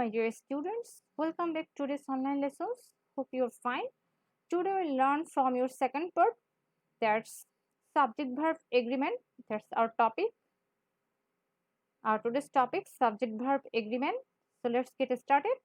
my dear students. Welcome back to today's online lessons. Hope you're fine. Today we'll learn from your second part. That's subject verb agreement. That's our topic. Our today's topic, subject verb agreement. So let's get started.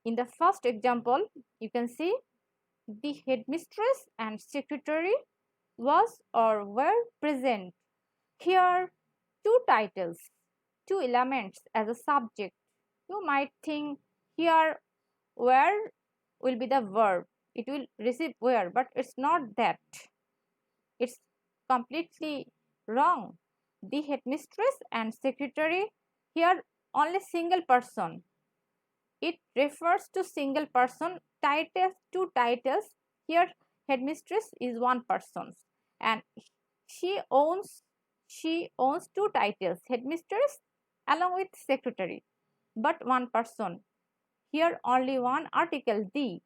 In the first example, you can see the headmistress and secretary was or were present. Here, two titles, two elements as a subject. You might think here where will be the verb. It will receive where, but it's not that. It's completely wrong. The headmistress and secretary here only single person. It refers to single person. Titles, two titles. Here headmistress is one person and she owns two titles, headmistress along with secretary, but one person. Here only one article, the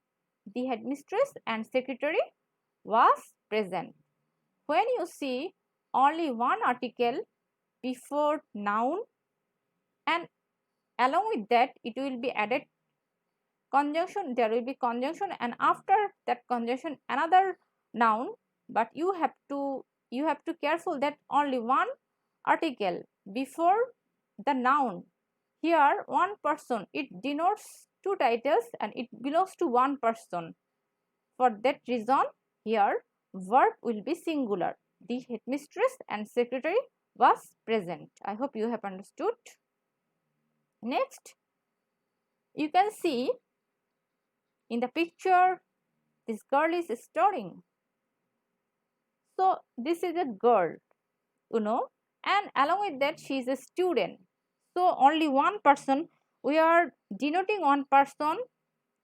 headmistress and secretary was present. When you see only one article before noun and along with that it will be added conjunction, there will be conjunction and after that conjunction another noun, but you have to careful that only one article before the noun. Here one person, it denotes two titles and it belongs to one person. For that reason here verb will be singular. The headmistress and secretary was present. I hope you have understood. Next, you can see in the picture this girl is studying. So this is a girl, and along with that she is a student. So only one person, we are denoting one person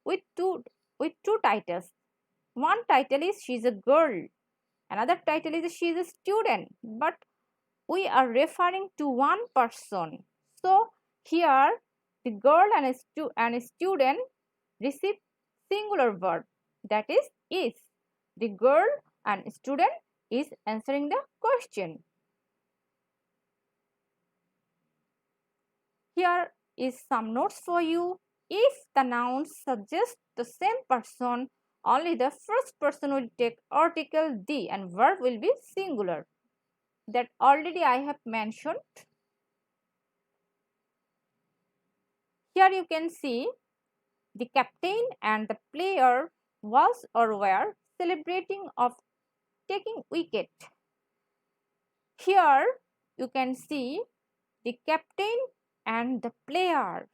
with two titles. One title is she is a girl, another title is she is a student, but we are referring to one person. So here the girl and a student receive singular verb, that is. The girl and student is answering the question. Here is some notes for you. If the nouns suggest the same person, only the first person will take article the and verb will be singular. That already I have mentioned. Here you can see the captain and the player was or were celebrating of taking wicket. Here you can see the captain and the player.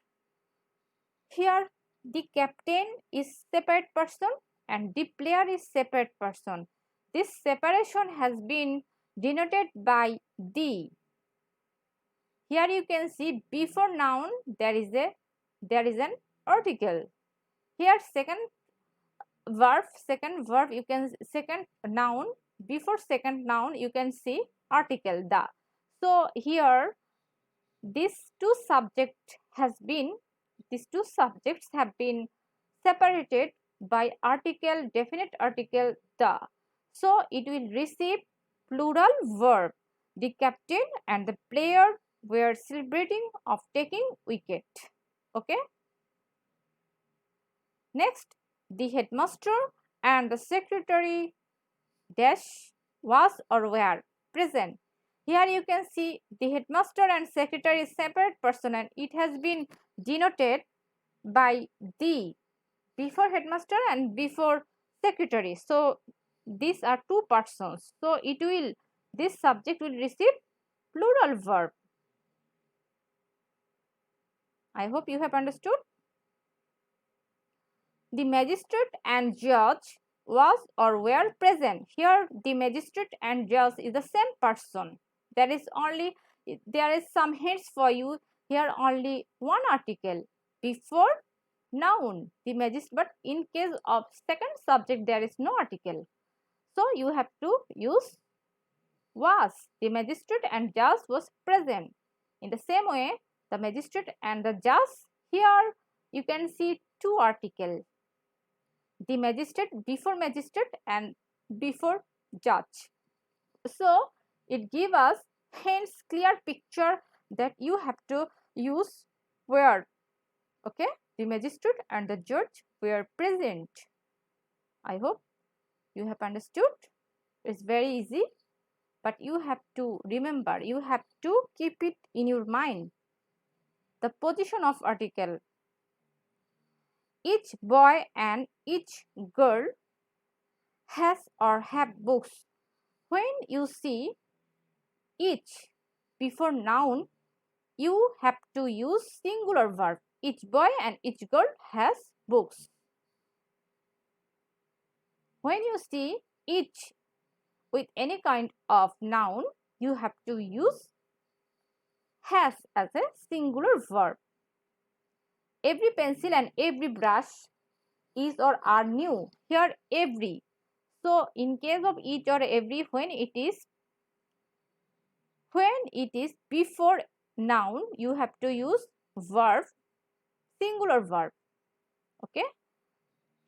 Here the captain is separate person and the player is separate person. This separation has been denoted by the. Here you can see before noun there is an article. Here second verb you can second noun, before second noun you can see article the. So here these two subjects have been separated by article, definite article the. So it will receive plural verb. The captain and the player were celebrating of taking wicket. Okay. Next, the headmaster and the secretary dash was or were present. Here you can see the headmaster and secretary is separate person and it has been denoted by the before headmaster and before secretary. So these are two persons. So this subject will receive plural verb. I hope you have understood. The magistrate and judge was or were present. Here the magistrate and judge is the same person. There is some hints for you. Here only one article before noun, the magistrate, but in case of second subject there is no article. So you have to use was. The magistrate and judge was present. In the same way, the magistrate and the judge, here you can see two articles. The magistrate and before judge. So it gives us hence clear picture that you have to use where Okay, the magistrate and the judge were present. I hope you have understood. It's very easy, but you have to remember, you have to keep it in your mind. The position of article. Each boy and each girl has or have books. When you see each before noun, you have to use singular verb. Each boy and each girl has books. When you see each with any kind of noun, you have to use has as a singular verb. Every pencil and every brush is or are new. Here every. So in case of each or every, when it is before noun, you have to use verb, singular verb. Okay.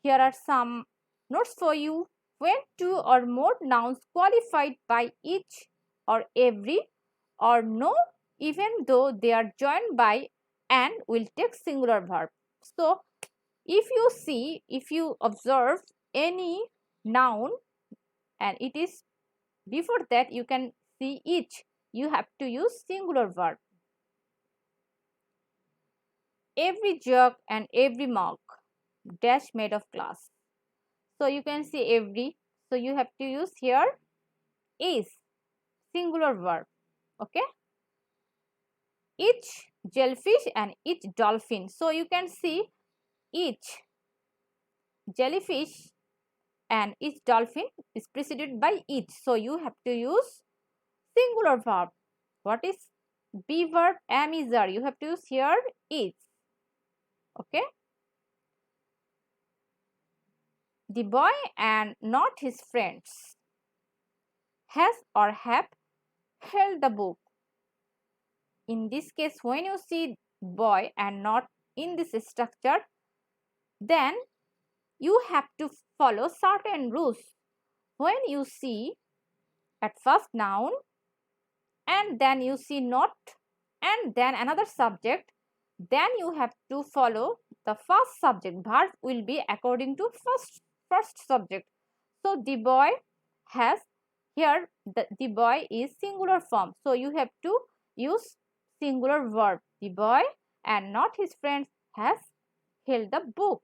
Here are some notes for you. When two or more nouns qualified by each or every or no, even though they are joined by and, will take singular verb. So if you observe any noun and it is before that, you can see each, you have to use singular verb. Every jug and every mug dash made of glass. So you can see every, so you have to use here is, singular verb. Okay, each jellyfish and each dolphin. So you can see each jellyfish and each dolphin is preceded by each. So you have to use singular verb. What is be verb? Am, is, are. You have to use here is. Okay. The boy and not his friends has or have held the book. In this case, when you see boy and not in this structure, then you have to follow certain rules. When you see at first noun and then you see not and then another subject, then you have to follow the first subject. Verb will be according to first subject. So the boy has, here the boy is singular form. So you have to use singular verb. The boy and not his friends has held the book.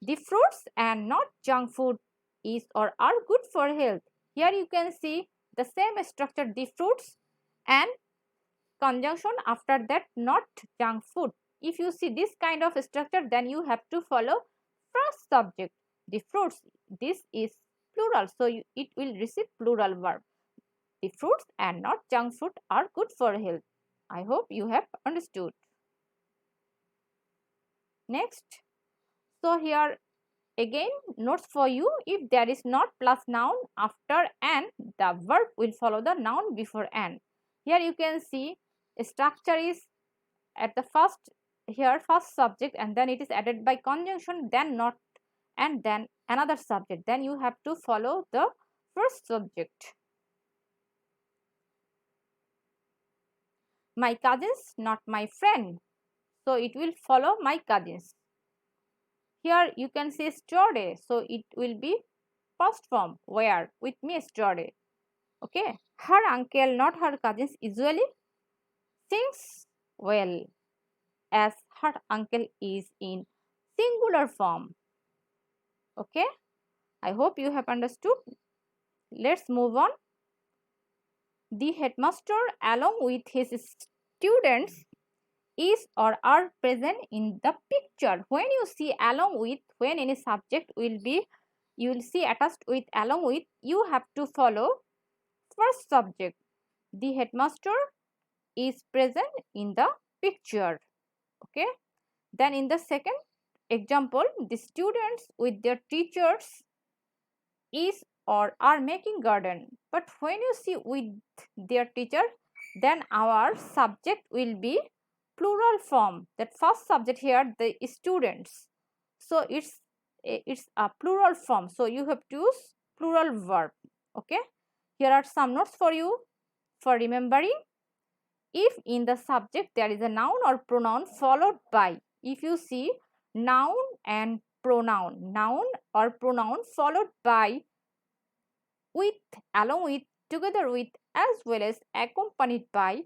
The fruits and not junk food is or are good for health. Here you can see the same structure, the fruits and conjunction after that not junk food. If you see this kind of structure, then you have to follow first subject. The fruits, this is plural, so it will receive plural verb. The fruits and not junk food are good for health. I hope you have understood. Next, so here again notes for you. If there is not plus noun after an, the verb will follow the noun before an. Here you can see structure is at the first, here first subject and then it is added by conjunction, then not and then another subject. Then you have to follow the first subject. My cousins, not my friend. So it will follow my cousins. Here you can say yesterday, so it will be past form, where with me yesterday. Okay, her uncle, not her cousins, usually sings well, as her uncle is in singular form. Okay, I hope you have understood. Let's move on. The headmaster along with his students is or are present in the picture. When you see along with, when any subject will be, you will see attached with along with, you have to follow first subject. The headmaster is present in the picture. Okay, then in the second example, the students with their teachers is or are making garden. But when you see with their teacher, then our subject will be plural form. That first subject here, the students, so it's a plural form, so you have to use plural verb. Okay, here are some notes for you for remembering. if in the subject there is a noun or pronoun followed by, if you see noun and pronoun, noun or pronoun followed by, with, along with, together with, as well as accompanied by,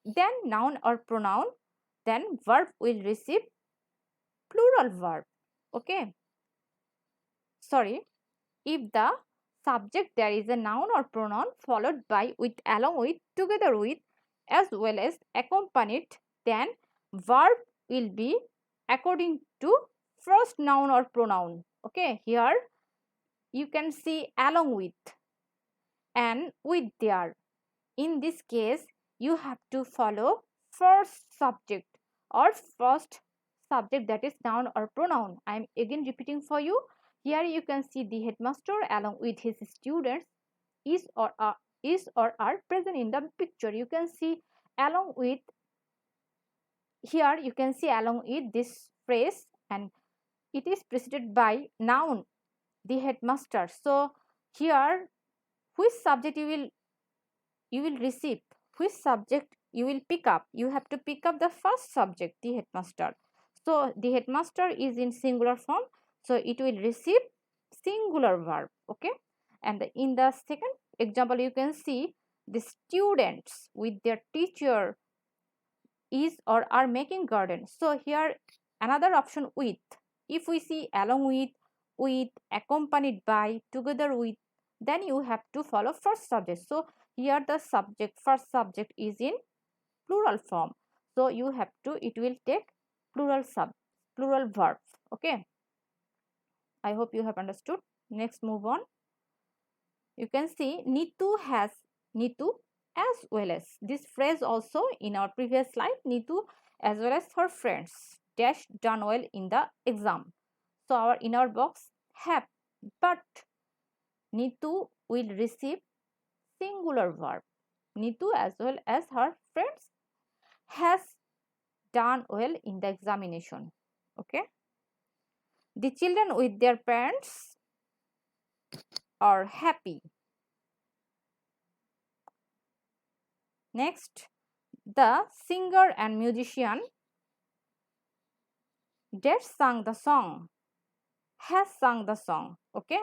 then noun or pronoun, then verb will receive plural verb. Okay. Sorry. If the subject there is a noun or pronoun followed by, with, along with, together with, as well as accompanied, then verb will be according to first noun or pronoun. Okay. Here you can see along with and with there. In this case, you have to follow first subject or first subject, that is noun or pronoun. I am again repeating for you. Here you can see the headmaster along with his students is or are present in the picture. You can see along with, here you can see along with this phrase, and it is preceded by noun, the headmaster. So here, which subject you will receive, which subject you will pick up, you have to pick up the first subject, the headmaster. So the headmaster is in singular form, so it will receive singular verb. Okay. And in the second example, you can see the students with their teacher is or are making garden. So here another option with, if we see along with, accompanied by, together with, then you have to follow first subject. So here the subject, first subject is in plural form, so you have to, it will take plural verb. Okay. I hope you have understood. Next, move on. You can see Nitu as well as, this phrase also in our previous slide, Nitu as well as her friends dash done well in the exam. So our in our box have, but Nitu will receive singular verb. Nitu as well as her friends has done well in the examination. Okay. The children with their parents are happy. Next, the singer and musician that sang the song has sung the song. Okay.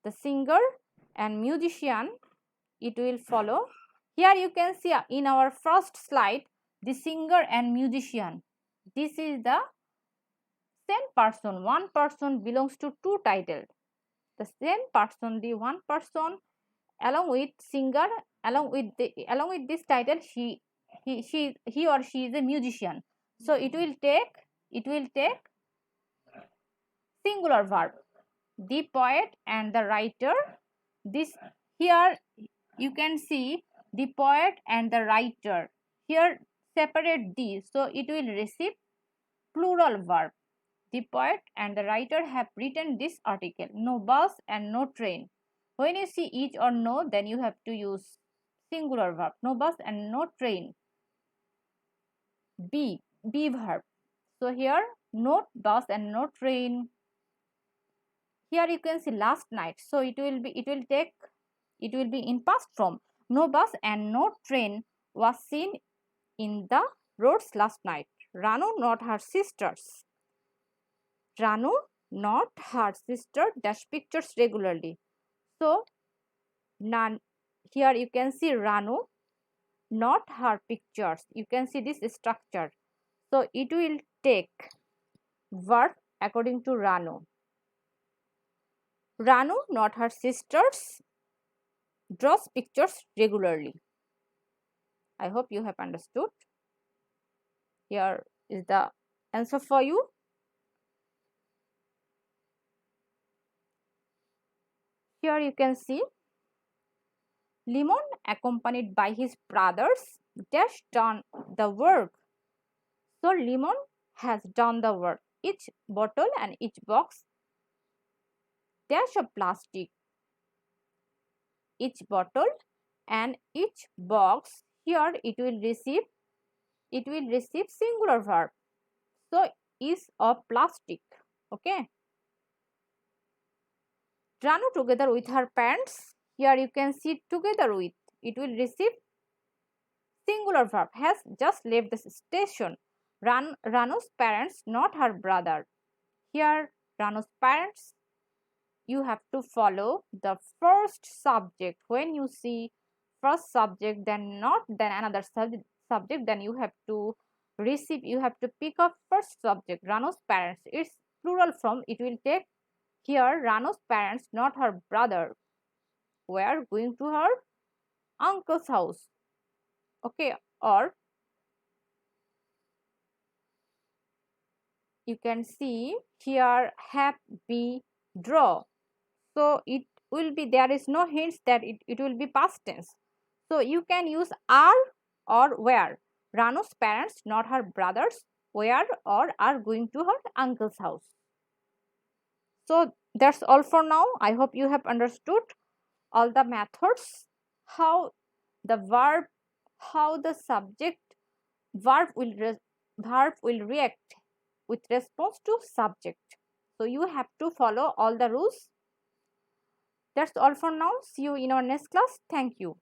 The singer and musician, it will follow. Here you can see in our first slide, the singer and musician. This is the same person. One person belongs to two titles. The same person, the one person, along with singer, along with this title, he or she is a musician. So it will take singular verb. The poet and the writer. This here you can see the poet and the writer. Here separate these, so it will receive plural verb. The poet and the writer have written this article. No bus and no train. When you see each or no, then you have to use singular verb. No bus and no train. Be verb. So here no bus and no train. Here you can see last night. So it will be in past form. No bus and no train was seen in the roads last night. Ranu, not her sisters. Ranu, not her sister, dash pictures regularly. So none, here you can see Ranu, not her pictures. You can see this structure. So it will take verb according to Ranu. Ranu, not her sisters, draws pictures regularly. I hope you have understood. Here is the answer for you. Here you can see Limon, accompanied by his brothers, dash done the work. So Limon has done the work. Each bottle and each box dash of plastic. Each bottle and each box, here it will receive singular verb. So is of plastic. Okay. Ranu together with her parents. Here you can see together with. It will receive Singular verb has just left the station. Ranu's parents, not her brother. Here, Ranu's parents, you have to follow the first subject. When you see first subject, then not then another subject, then you have to you have to pick up first subject. Ranu's parents, it's plural form. It will take here Ranu's parents, not her brother. We are going to her uncle's house. Okay, or you can see here have, be, draw. So it will be, there is no hints that it will be past tense. So you can use are or where. Ranu's parents, not her brothers, were or are going to her uncle's house. So that's all for now. I hope you have understood all the methods, how the verb, how the subject verb will react with response to subject. So you have to follow all the rules. That's all for now. See you in our next class. Thank you.